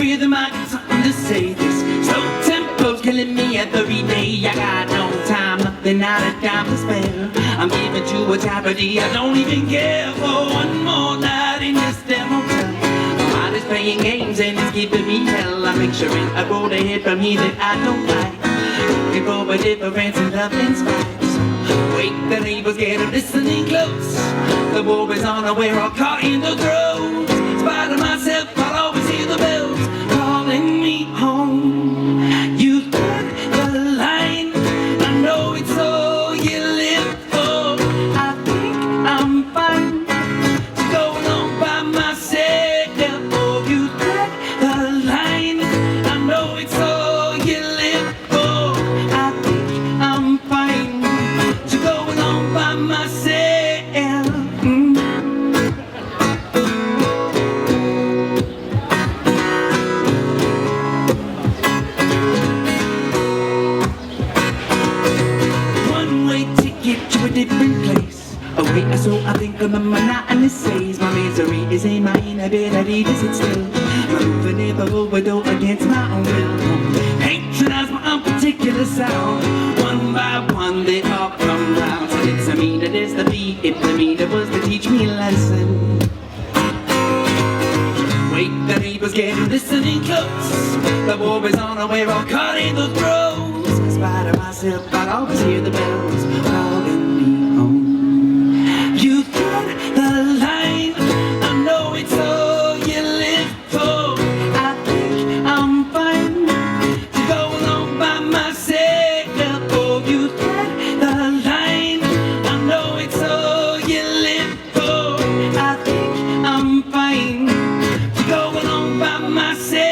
rhythm, I got something to say. This slow tempo's killing me every day. I got no time, nothing out of time to spare. I'm giving to a charity, I don't even care for one more night in this damn hotel. My mind is playing games and it's giving me hell. I'm picturing a road ahead from here that I don't like. Looking for a difference in love and spite. So wait, the neighbors get listening close. The war is on, we're all caught in the throes. In spite of myself, I'll always hear the bells calling me home. You thread the line, I know it's all you live for. I think I'm fine to go along by myself. Oh, you thread the line, I know it's all you live for. I think I'm fine to go along by myself. Different place. Oh wait, so I think I'm a monotonous phase. My misery is in my inability to sit still. My moving never overdose against my own will. Patronize my own particular sound. One by one they all come round. So it's a me that is the beat. If the me that was to teach me a lesson. Wait, the neighbors get listening close. The war is on, we're all caught in the throes. In spite of myself, I'd always hear the bells calling. You thread the line, I know it's all you live for. I think I'm fine to go along by myself. Oh, you thread the line, I know it's all you live for. I think I'm fine to go along by myself.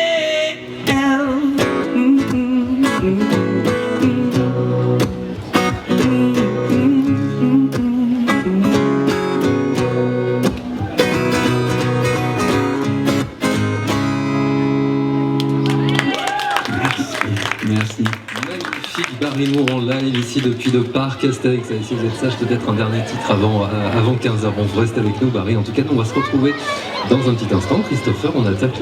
Merci. Magnifique Barry-Moore en live ici depuis le Parc, Aste. Si vous êtes sage, peut-être un dernier titre avant 15h. Bon, vous restez avec nous, Barry. En tout cas, nous, on va se retrouver dans un petit instant. Christopher, on attaque